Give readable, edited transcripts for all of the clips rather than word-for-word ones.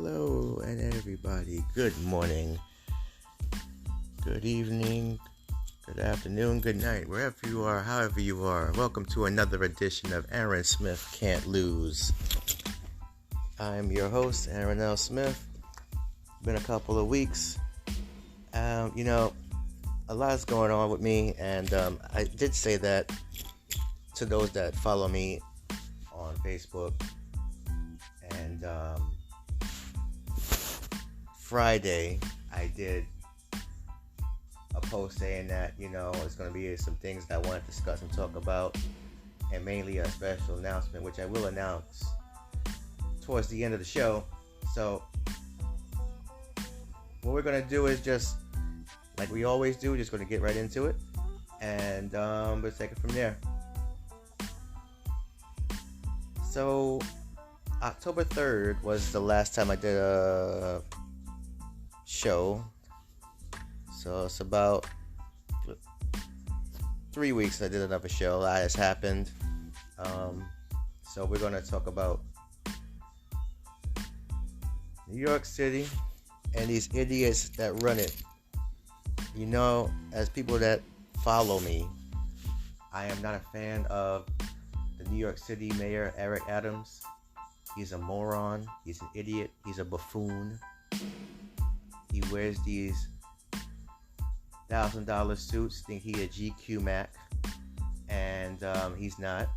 Hello, and everybody. Good morning, good evening, good afternoon, good night, wherever you are, however you are. Welcome to another edition of Aaron Smith Can't Lose. I'm your host, Aaron L. Smith. Been a couple of weeks. A lot's going on with me, and I did say that to those that follow me on Facebook. And Friday, I did a post saying that, it's going to be some things that I want to discuss and talk about, and mainly a special announcement, which I will announce towards the end of the show. So, what we're going to do is just, like we always do, just going to get right into it, and we'll take it from there. So, October 3rd was the last time I did a show. So it's about 3 weeks I did another show. A lot has happened. So we're going to talk about New York City and these idiots that run it. As people that follow me, I am not a fan of the New York City Mayor, Eric Adams. He's a moron. He's an idiot. He's a buffoon. He wears these $1,000 suits, think he a GQ Mac, and he's not.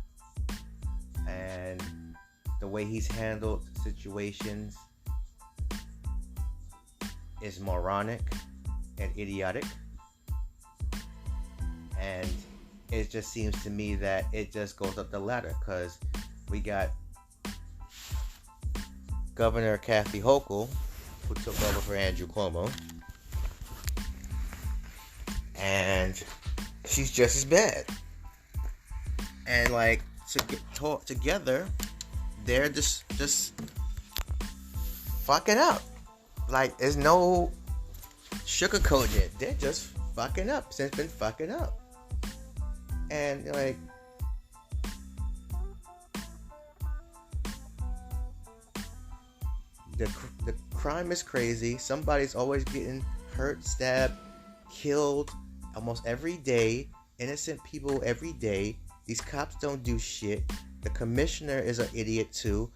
And the way he's handled situations is moronic and idiotic. And it just seems to me that it just goes up the ladder, because we got Governor Kathy Hochul, who took over for Andrew Cuomo, and she's just as bad. And together, they're just fucking up. Like, there's no sugarcoating it. They're just fucking up. Since been fucking up, and The crime is crazy. Somebody's always getting hurt, stabbed, killed almost every day. Innocent people every day. These cops don't do shit. The commissioner is an idiot too.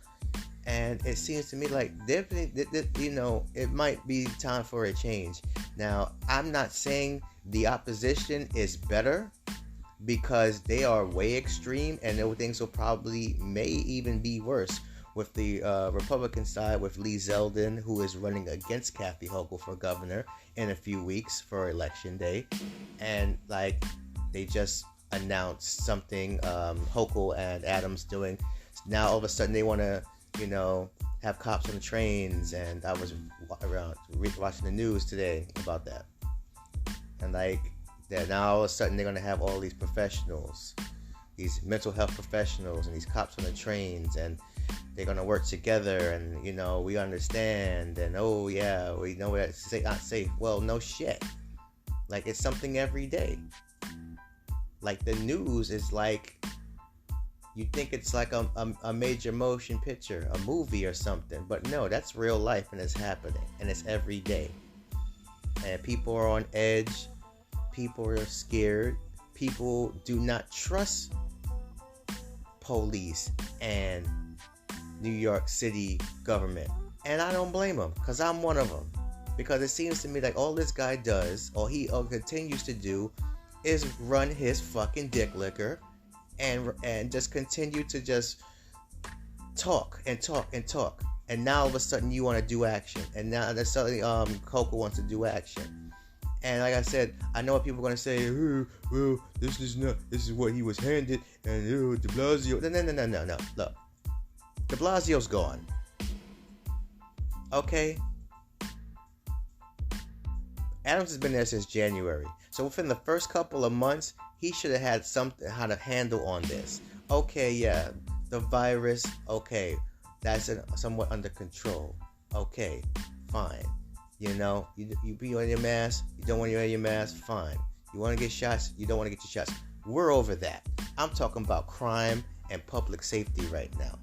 And it seems to me like it might be time for a change. Now, I'm not saying the opposition is better, because they are way extreme, and things will may even be worse. With the Republican side, with Lee Zeldin, who is running against Kathy Hochul for governor in a few weeks for election day. And they just announced something Hochul and Adams doing. Now all of a sudden they want to, have cops on the trains. And I was watching the news today about that. And now all of a sudden they're going to have all these professionals, these mental health professionals, and these cops on the trains, and they're going to work together, and, we understand, and, oh, yeah, we know that's not safe. Well, no shit. It's something every day. The news is you think it's a major motion picture, a movie or something, but no, that's real life, and it's happening, and it's every day. And people are on edge. People are scared. People do not trust police and New York City government, and I don't blame him, because I'm one of them. Because it seems to me like all this guy does, or he continues to do, is run his fucking dick liquor, and just continue to just talk and talk and talk. And now all of a sudden you want to do action, and now that's suddenly Coco wants to do action. And like I said, I know what people are going to say, well, this is what he was handed, and de Blasio. No. Look. De Blasio's gone. Okay? Adams has been there since January. So within the first couple of months, he should have had something, how to handle on this. Okay, yeah, the virus, okay, that's somewhat under control. Okay, fine. You be on your mask, you don't want to wear your mask, fine. You want to get shots, you don't want to get your shots. We're over that. I'm talking about crime and public safety right now.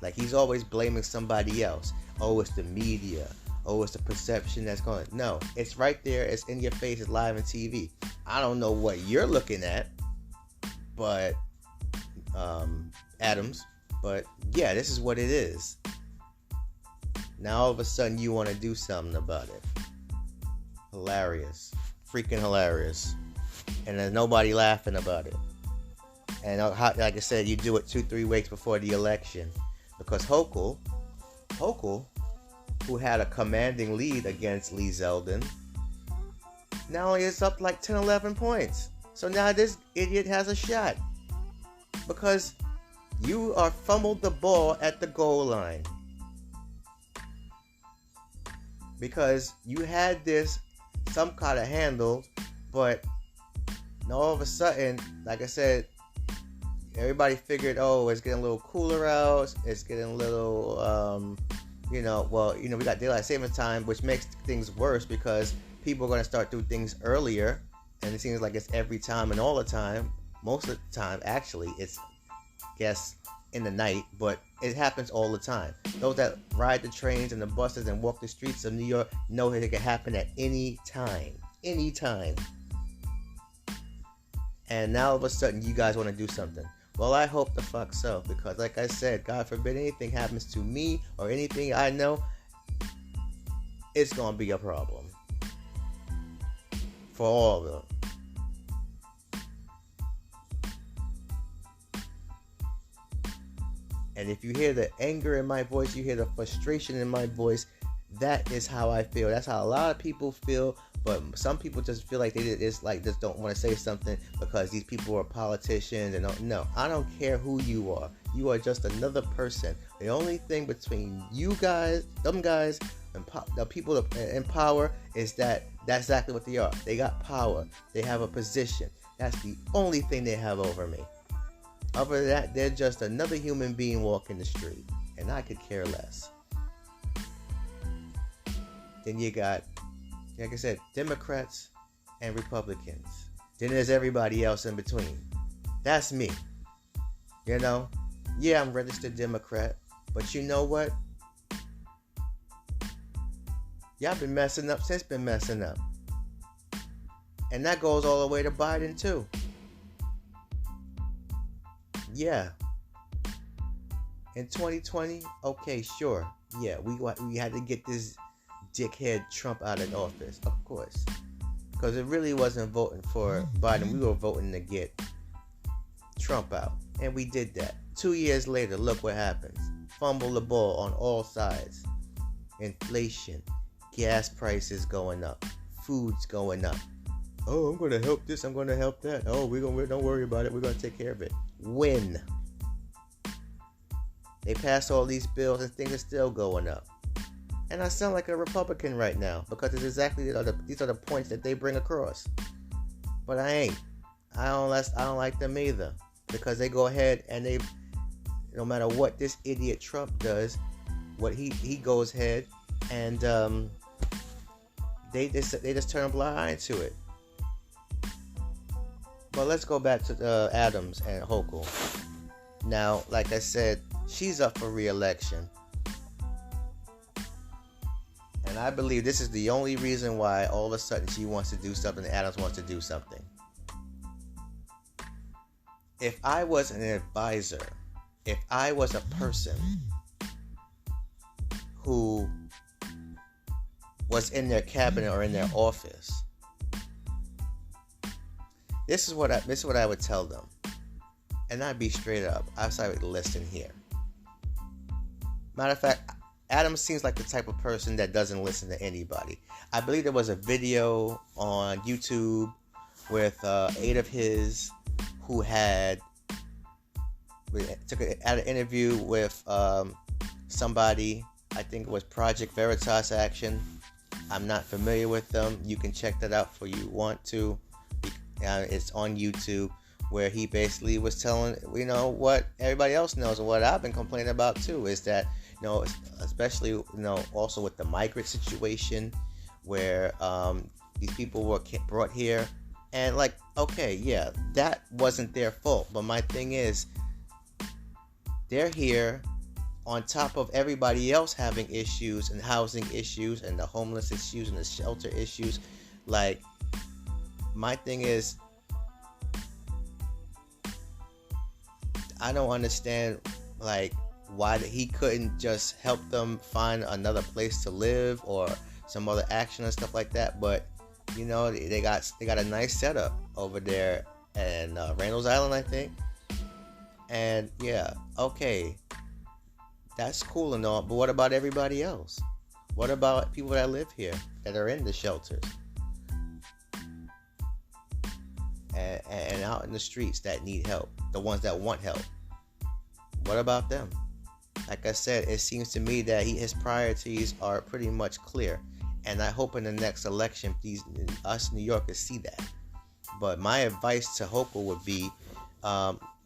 Like, he's always blaming somebody else. Oh, it's the media. Oh, it's the perception that's going. No, it's right there. It's in your face. It's live on TV. I don't know what you're looking at, but Adams. But yeah, this is what it is. Now all of a sudden you want to do something about it. Hilarious, freaking hilarious, and there's nobody laughing about it. And like I said, you do it 2-3 weeks before the election, because Hochul, who had a commanding lead against Lee Zeldin, now is up like 10-11 points. So now this idiot has a shot, because you are fumbled the ball at the goal line, because you had this some kind of handle, but now all of a sudden, like I said, everybody figured, oh, it's getting a little cooler out, it's getting a little, we got daylight savings time, which makes things worse because people are going to start doing things earlier, and it seems like it's every time and all the time. Most of the time, actually, it's, guess, in the night, but it happens all the time. Those that ride the trains and the buses and walk the streets of New York know that it can happen at any time. Anytime. And now all of a sudden you guys want to do something. Well, I hope the fuck so, because like I said, God forbid anything happens to me or anything I know, it's going to be a problem. For all of them. And if you hear the anger in my voice, you hear the frustration in my voice, that is how I feel. That's how a lot of people feel. But some people just feel like just don't want to say something because these people are politicians. And no, I don't care who you are. You are just another person. The only thing between you guys, them guys, and the people in power is that's exactly what they are. They got power. They have a position. That's the only thing they have over me. Other than that, they're just another human being walking the street. And I could care less. Then you got, like I said, Democrats and Republicans. Then there's everybody else in between. That's me. You know? Yeah, I'm registered Democrat. But you know what? Y'all been messing up since been messing up. And that goes all the way to Biden too. Yeah. In 2020, okay, sure. Yeah, we had to get this dickhead Trump out of office, of course. Because it really wasn't voting for Biden. We were voting to get Trump out. And we did that. 2 years later, look what happens. Fumble the ball on all sides. Inflation. Gas prices going up. Food's going up. Oh, I'm going to help this. I'm going to help that. Oh, don't worry about it. We're going to take care of it. When? They pass all these bills and things are still going up. And I sound like a Republican right now because it's exactly these are the points that they bring across. But I ain't. I don't like them either, because they go ahead and they, no matter what this idiot Trump does, what he goes ahead and they just turn a blind eye to it. But let's go back to Adams and Hochul. Now, like I said, she's up for re-election. And I believe this is the only reason why all of a sudden she wants to do something and Adams wants to do something. If I was an advisor, if I was a person who was in their cabinet or in their office, this is what I would tell them. And I'd be straight up. I'd say, listen here. Matter of fact, Adams seems like the type of person that doesn't listen to anybody. I believe there was a video on YouTube with 8 of his who had had an interview with somebody. I think it was Project Veritas Action. I'm not familiar with them. You can check that out if you want to. It's on YouTube, where he basically was telling, what everybody else knows and what I've been complaining about too, is that, especially, also with the migrant situation where these people were brought here, and like, okay, yeah, that wasn't their fault, but my thing is, they're here on top of everybody else having issues and housing issues and the homeless issues and the shelter issues. Like, my thing is, I don't understand, like, why he couldn't just help them find another place to live or some other action and stuff like that. But you know, they got a nice setup over there in Randall's Island, I think. And yeah, okay, that's cool and all, but what about everybody else? What about people that live here that are in the shelters and out in the streets that need help, the ones that want help? What about them? Like I said, it seems to me that his priorities are pretty much clear, and I hope in the next election us New Yorkers see that. But my advice to Hope would be,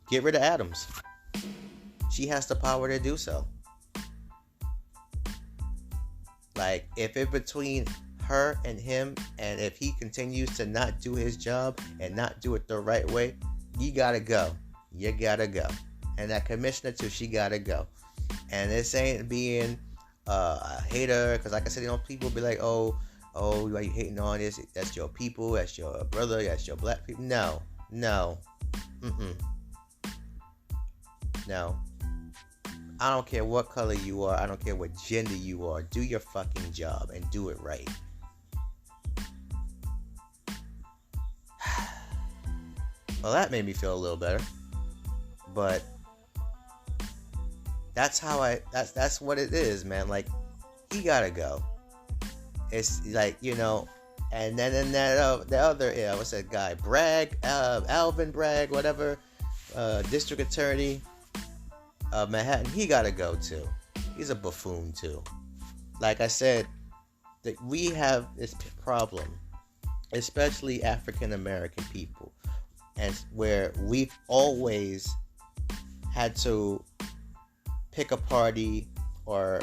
get rid of Adams. She has the power to do so. Like, if it's between her and him, and if he continues to not do his job and not do it the right way, you gotta go. You gotta go. And that commissioner too, she gotta go. And this ain't being a hater, because like I said, you know, people be like, oh, why you hating on this? That's your people, that's your brother, that's your black people. No. No. I don't care what color you are. I don't care what gender you are. Do your fucking job and do it right. Well, that made me feel a little better. But that's what it is, man. Like, he gotta go. It's like, you know, and then in that the other, what's that guy? Bragg, Alvin Bragg, whatever, district attorney of Manhattan, he gotta go too. He's a buffoon too. Like I said, that we have this problem, especially African American people, and where we've always had to pick a party or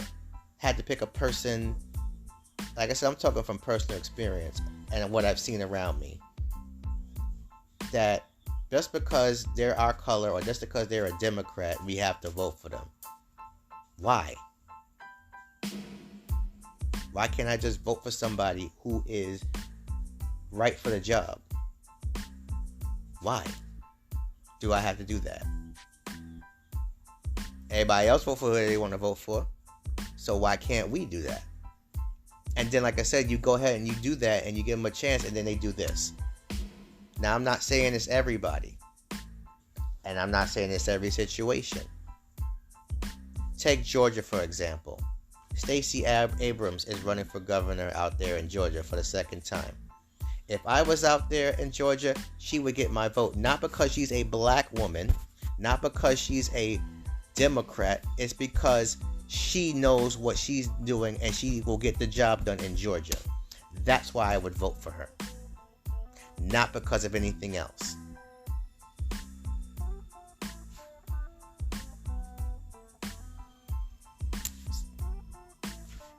had to pick a person. Like I said, I'm talking from personal experience and what I've seen around me, that just because they're our color or just because they're a Democrat, we have to vote for them. Why? Why can't I just vote for somebody who is right for the job? Why do I have to do that? Everybody else vote for who they want to vote for. So why can't we do that? And then, like I said, you go ahead and you do that and you give them a chance, and then they do this. Now, I'm not saying it's everybody. And I'm not saying it's every situation. Take Georgia, for example. Stacey Abrams is running for governor out there in Georgia for the second time. If I was out there in Georgia, she would get my vote. Not because she's a black woman. Not because she's a Democrat. It's because she knows what she's doing and she will get the job done in Georgia. That's why I would vote for her. Not because of anything else.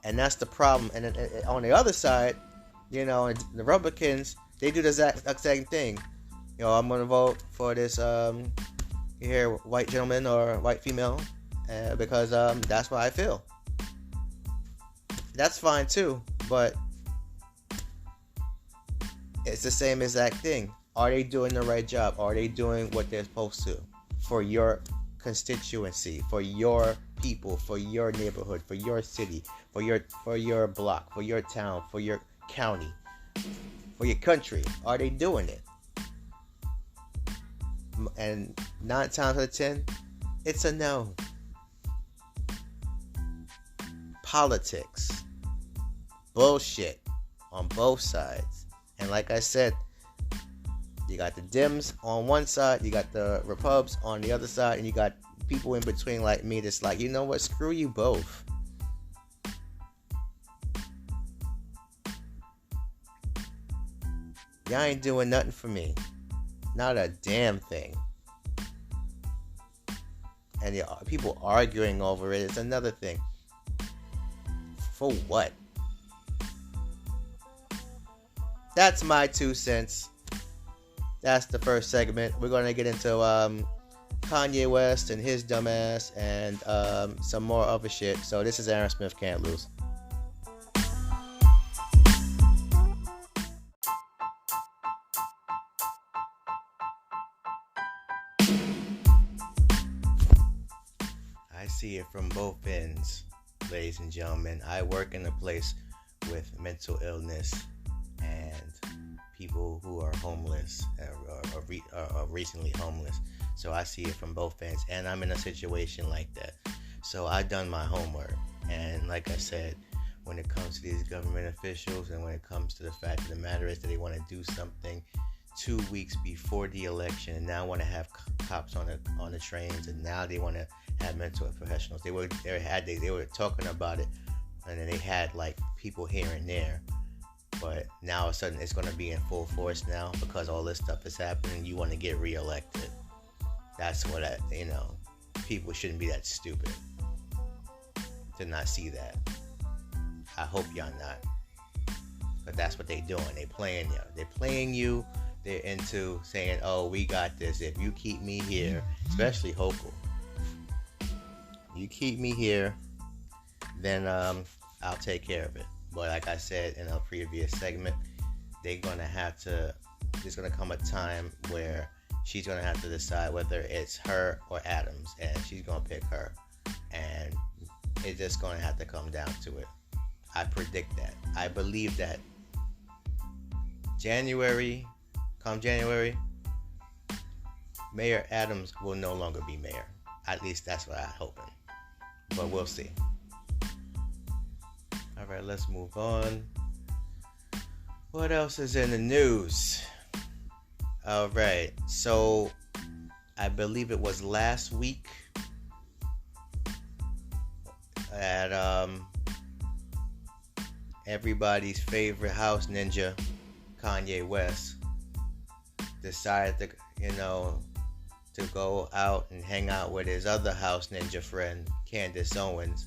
And that's the problem. And on the other side, you know, the Republicans, they do the exact same thing. You know, I'm going to vote for this here white gentleman or white female because that's what I feel. That's fine too, but it's the same exact thing. Are they doing the right job? Are they doing what they're supposed to for your constituency, for your people, for your neighborhood, for your city, for your block, for your town, for your county, for your country? Are they doing it? And 9 times out of 10, it's a no. Politics, bullshit on both sides. And like I said, you got the Dems on one side, you got the Repubs on the other side, and you got people in between like me that's like, you know what, screw you both. Y'all ain't doing nothing for me. Not a damn thing. And the people arguing over it is another thing. For what? That's my 2 cents. That's the first segment. We're going to get into Kanye West and his dumbass and some more other shit. So this is Aaron Smith Can't Lose. I see it from both ends, ladies and gentlemen. I work in a place with mental illness and people who are homeless or recently homeless. So I see it from both ends, and I'm in a situation like that. So I've done my homework, and like I said, when it comes to these government officials and when it comes to the fact of the matter is that they want to do something 2 weeks before the election and now want to have cops on the trains, and now they want to have mental health professionals. They were talking about it, and then they had like people here and there, but now all of a sudden it's going to be in full force now because all this stuff is happening. You want to get reelected. That's what people shouldn't be that stupid to not see that. I hope y'all not, but that's what they doing. They playing you. They're playing you. They're into saying, "Oh, we got this. If you keep me here," especially Hochul. You keep me here, then I'll take care of it. But like I said in a previous segment, there's gonna come a time where she's gonna have to decide whether it's her or Adams, and she's gonna pick her, and it's just gonna have to come down to it. I predict that. I believe that come January, Mayor Adams will no longer be mayor. At least that's what I'm hoping. But we'll see. Alright, let's move on. What else is in the news? Alright, so I believe it was last week at everybody's favorite house ninja, Kanye West, decided to go out and hang out with his other house ninja friend, Candice Owens,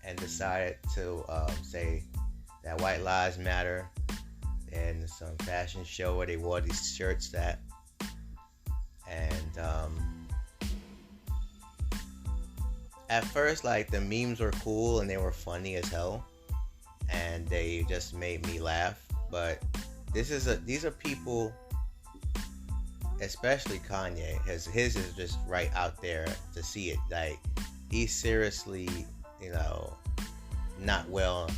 and decided to say that white lives matter, and some fashion show where they wore these shirts that, and at first, like, the memes were cool and they were funny as hell, and they just made me laugh. But these are people, especially Kanye, his is just right out there to see it. Like, he's seriously, not well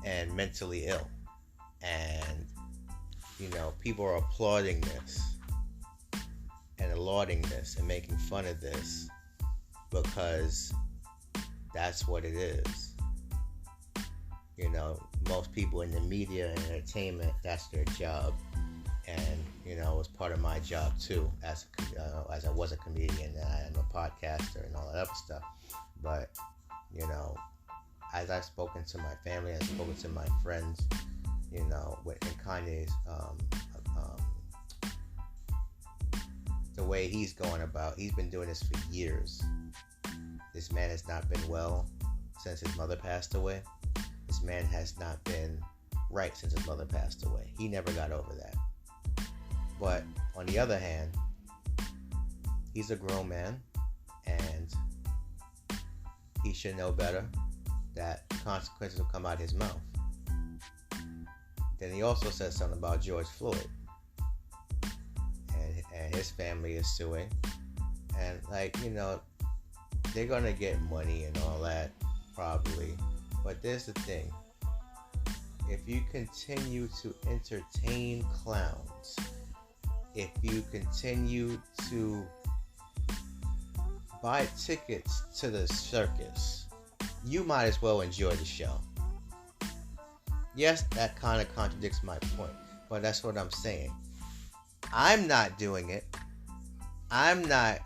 and mentally ill, and people are applauding this and lauding this and making fun of this because that's what it is. Most people in the media and entertainment, that's their job. And it was part of my job too, as I was a comedian, and I am a podcaster and all that other stuff. But as I've spoken to my family, I've spoken to my friends, in Kanye's the way he's going about, he's been doing this for years. This man has not been well since his mother passed away. This man has not been right since his mother passed away. He never got over that. But on the other hand, he's a grown man, and he should know better that consequences will come out of his mouth. Then he also said something about George Floyd, and his family is suing, and they're gonna get money and all that probably. But there's the thing: if you continue to entertain clowns, if you continue to buy tickets to the circus, you might as well enjoy the show. Yes, that kind of contradicts my point, but that's what I'm saying. I'm not doing it. I'm not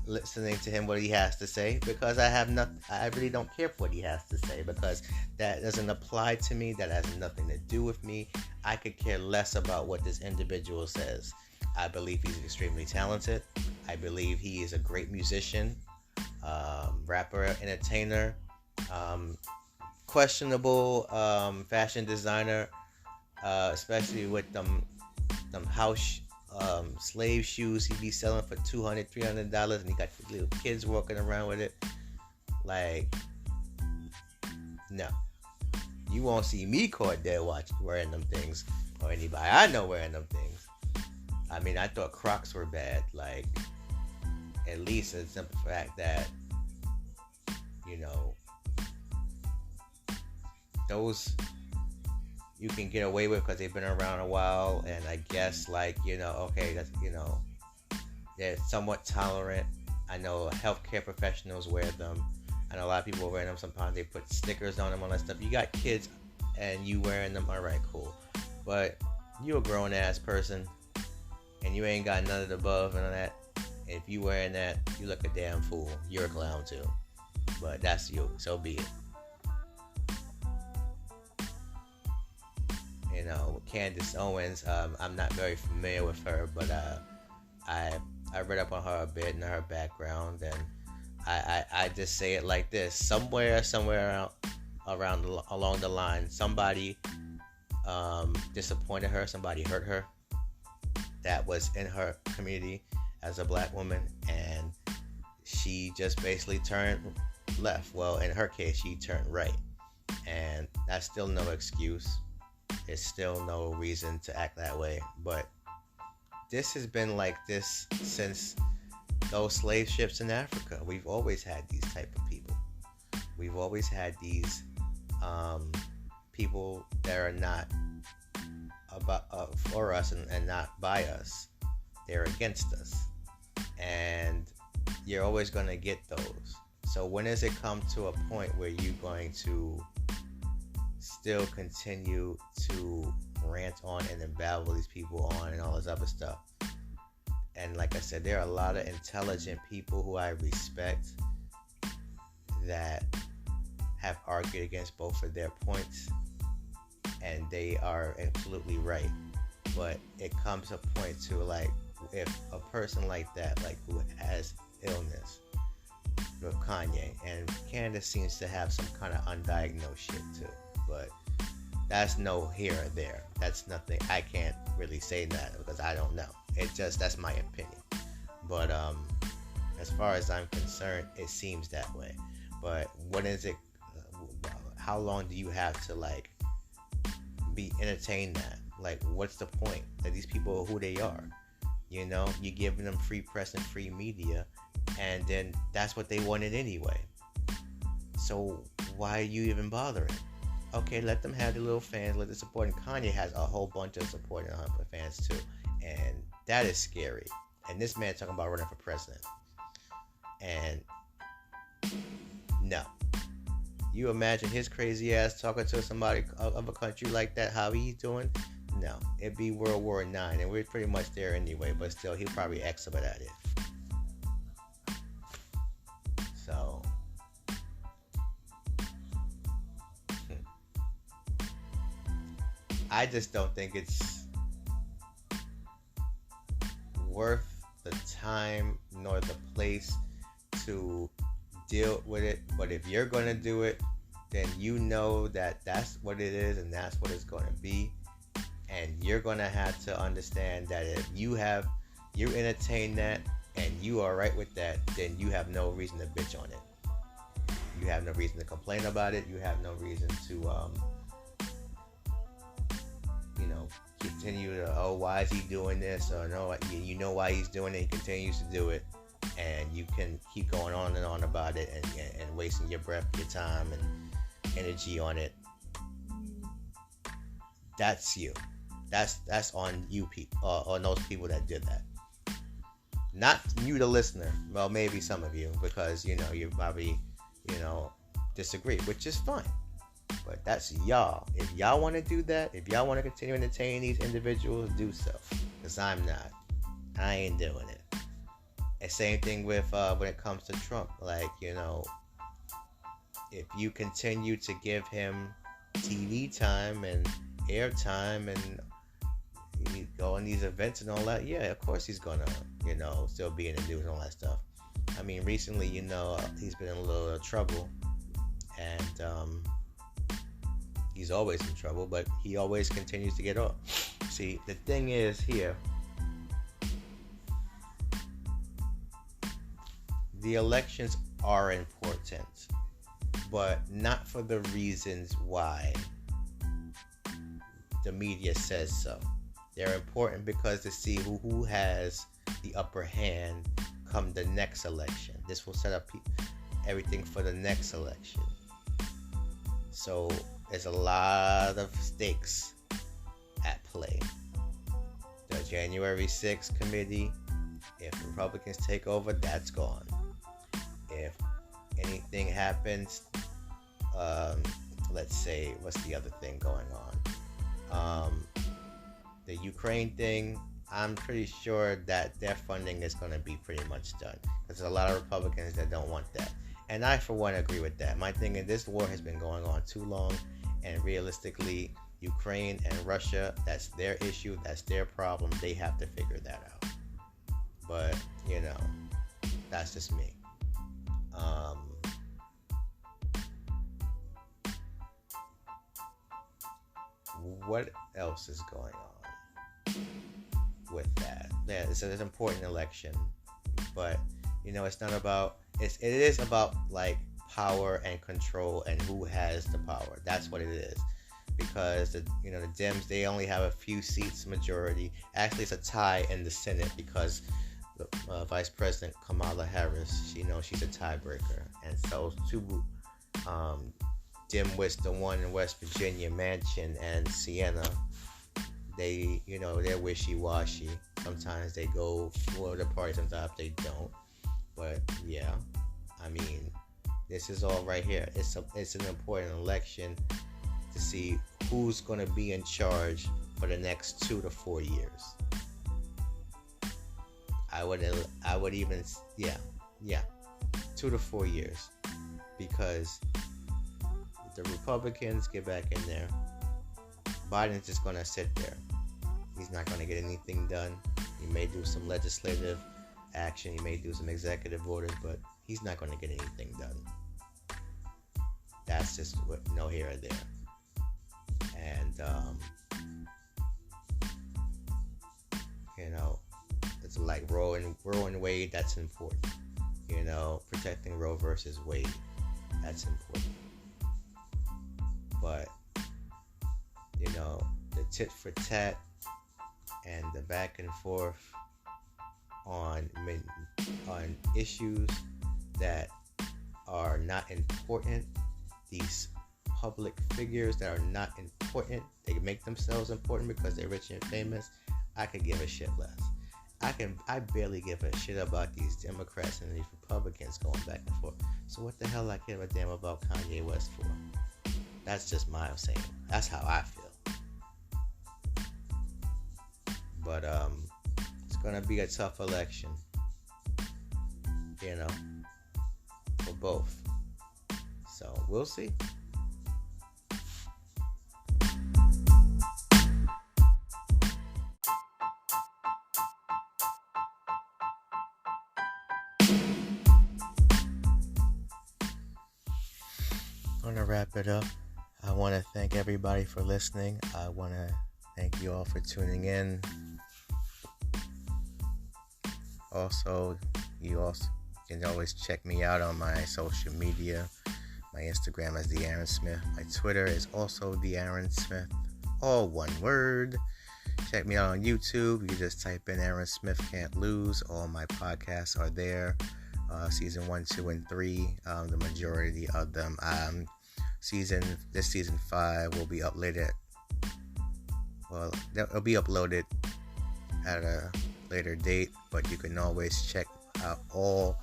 listening to him, what he has to say, because I really don't care for what he has to say, because that doesn't apply to me. That has nothing to do with me. I could care less about what this individual says. I believe he's extremely talented. I believe he is a great musician, rapper, entertainer, questionable fashion designer, especially with them house slave shoes he be selling for $200, $300, and he got little kids walking around with it. Like, no, you won't see me caught dead wearing them things, or anybody I know wearing them things. I mean, I thought Crocs were bad. Like, at least the simple fact that, you know, those you can get away with because they've been around a while, and I guess, like, you know, okay, that's, you know, they're somewhat tolerant. I know healthcare professionals wear them. I know a lot of people wear them. Sometimes they put stickers on them, all that stuff. You got kids and you wearing them, all right, cool. But you a grown ass person and you ain't got none of the above and all that. If you wearing that, you look a damn fool. You're a clown too. But that's you. So be it. You know, Candice Owens, I'm not very familiar with her, but I read up on her a bit and her background, and I just say it like this: somewhere along the line, somebody disappointed her, somebody hurt her that was in her community as a black woman, and she just basically turned left. Well, in her case, she turned right, and that's still no excuse. It's still no reason to act that way. But this has been like this since those slave ships in Africa. We've always had these type of people. We've always had these people that are not about for us and not by us. They're against us, and you're always going to get those. So when does it come to a point where you're going to still continue to rant on and babble these people on and all this other stuff? And like I said, there are a lot of intelligent people who I respect that have argued against both of their points, and they are absolutely right. But it comes a point to, like, if a person like that, like who has illness, with Kanye, and Candice seems to have some kind of undiagnosed shit too, but that's no here or there. That's nothing. I can't really say that because I don't know. That's my opinion. But as far as I'm concerned, it seems that way. But when is it? How long do you have to, like, be entertained that? Like, what's the point? That these people are who they are. You know, you're giving them free press and free media, and then that's what they wanted anyway. So why are you even bothering? Okay, let them have their little fans, let them support. And Kanye has a whole bunch of supporting fans too, and that is scary. And this man talking about running for president, and no, you imagine his crazy ass talking to somebody of a country like that, how he's doing? No, it'd be World War IX, and we're pretty much there anyway. But still, he'll probably excellent at it. So. I just don't think it's worth the time nor the place to deal with it. But if you're going to do it, then you know that that's what it is and that's what it's going to be. And you're going to have to understand that if you entertain that and you are right with that, then you have no reason to bitch on it. You have no reason to complain about it. You have no reason to continue to, oh, why is he doing this? Or no, you know why he's doing it. He continues to do it, and you can keep going on and on about it, and wasting your breath, your time, and energy on it. That's you. That's on you people, on those people that did that. Not you, the listener. Well, maybe some of you, because you probably disagree, which is fine. But that's y'all. If y'all want to do that, if y'all want to continue entertaining these individuals, do so. Because I'm not. I ain't doing it. And same thing with when it comes to Trump. Like, if you continue to give him TV time and airtime and you go on these events and all that, yeah, of course he's gonna, still be in the news and all that stuff. I mean, recently, he's been in a little trouble, and he's always in trouble, but he always continues to get off. See, the thing is here, the elections are important, but not for the reasons why the media says so. They're important because to see who has the upper hand come the next election. This will set up everything for the next election. So there's a lot of stakes at play. The January 6th committee, if Republicans take over, that's gone. If anything happens, let's say, what's the other thing going on? The Ukraine thing, I'm pretty sure that their funding is going to be pretty much done. Because there's a lot of Republicans that don't want that. And I, for one, agree with that. My thing is, this war has been going on too long. And realistically, Ukraine and Russia, that's their issue. That's their problem. They have to figure that out. But, that's just me. What else is going on with that? Yeah, it's an important election, but it's not about. It is about like power and control and who has the power. That's what it is, because the Dems, they only have a few seats majority. Actually, it's a tie in the Senate because the Vice President Kamala Harris, she's a tiebreaker, and so two dimwits, the one in West Virginia, Manchin and Sienna, they're wishy-washy. Sometimes they go for the party, sometimes they don't. But yeah, this is all right here. It's an important election to see who's going to be in charge for the next 2 to 4 years. I would even 2 to 4 years, because if the Republicans get back in there, Biden's just going to sit there. He's not going to get anything done. He may do some legislative action. He may do some executive orders, but he's not going to get anything done. That's just no here or there. And, it's like Roe and Wade, that's important. Protecting Roe versus Wade, that's important. But, the tit for tat and the back and forth on issues that are not important, these public figures that are not important, they make themselves important because they're rich and famous, I could give a shit less. I barely give a shit about these Democrats and these Republicans going back and forth. So what the hell I give a damn about Kanye West for? That's just my saying. That's how I feel. But it's gonna be a tough election, for both. So we'll see. I'm gonna wrap it up. I want to thank everybody for listening. I want to thank you all for tuning in. Also, you can always check me out on my social media. My Instagram is The Aaron Smith. My Twitter is also The Aaron Smith. All one word. Check me out on YouTube. You just type in Aaron Smith Can't Lose. All my podcasts are there. Season 1, 2, and 3. The majority of them. Season 5 will be uploaded. Well, it'll be uploaded at a later date, but you can always check out all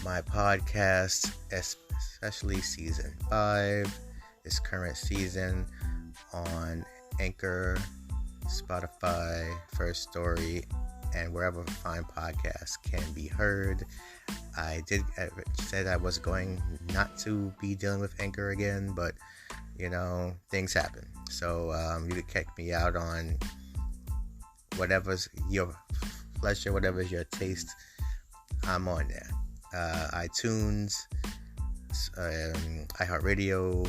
my podcasts, especially season 5, this current season, on Anchor, Spotify, First Story, and wherever fine podcasts can be heard. I said I was going not to be dealing with Anchor again, but things happen. So you can check me out on whatever's your pleasure, whatever's your taste. I'm on there. iTunes, iHeartRadio.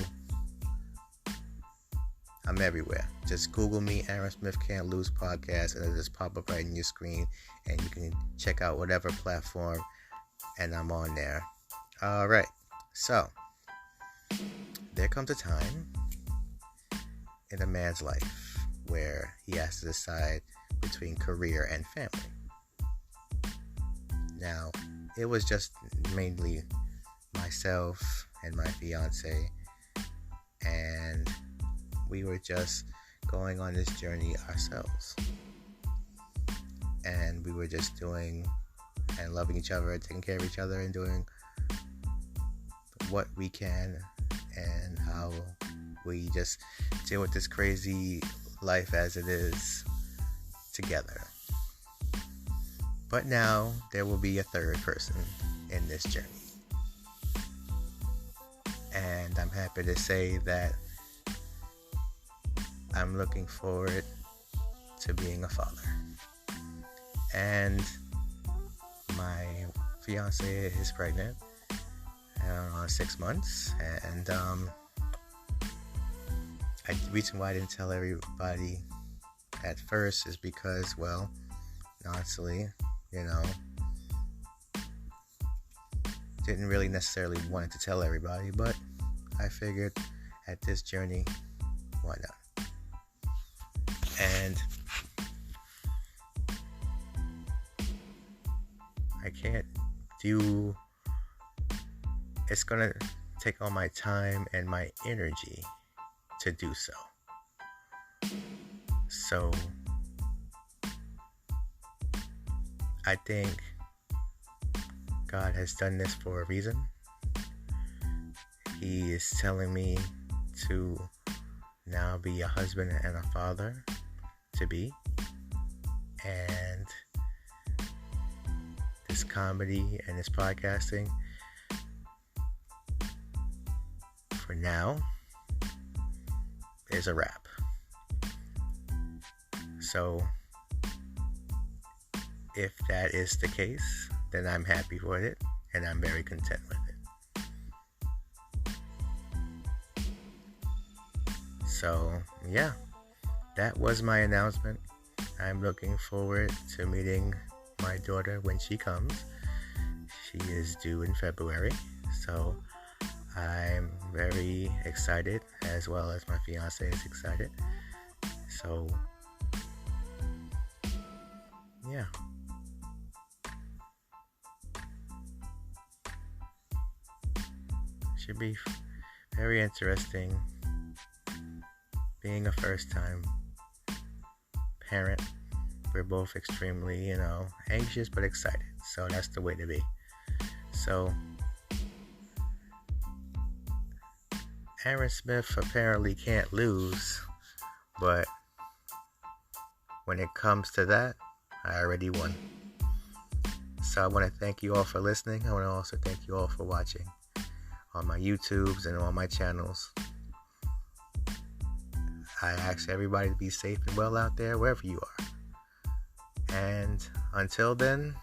I'm everywhere. Just Google me, Aaron Smith Can't Lose Podcast, and it'll just pop up right in your screen, and you can check out whatever platform and I'm on there. All right. So, there comes a time in a man's life where he has to decide between career and family. Now, it was just mainly myself and my fiance, and we were just going on this journey ourselves. And we were just doing and loving each other, taking care of each other, and doing what we can, and how we just deal with this crazy life as it is together. But now there will be a third person in this journey. And I'm happy to say that I'm looking forward to being a father. And my fiance is pregnant, 6 months, and the reason why I didn't tell everybody at first is because, well, honestly, didn't really necessarily want to tell everybody, but I figured at this journey, why not? And I can't do, it's gonna take all my time and my energy to do so. So I think God has done this for a reason. He is telling me to now be a husband and a father to be. And this comedy and this podcasting, for now, is a wrap. So if that is the case, then I'm happy with it, and I'm very content with it. So, yeah, that was my announcement. I'm looking forward to meeting my daughter when she comes. She is due in February, so I'm very excited, as well as my fiance is excited. So, yeah. Should be very interesting being a first-time parent. We're both extremely, anxious but excited. So that's the way to be. So Aaron Smith apparently can't lose, but when it comes to that, I already won. So I want to thank you all for listening. I want to also thank you all for watching on my YouTubes and on my channels. I ask everybody to be safe and well out there, wherever you are. And until then,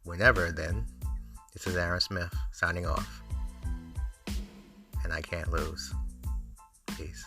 whenever then, this is Aaron Smith signing off. And I can't lose. Peace.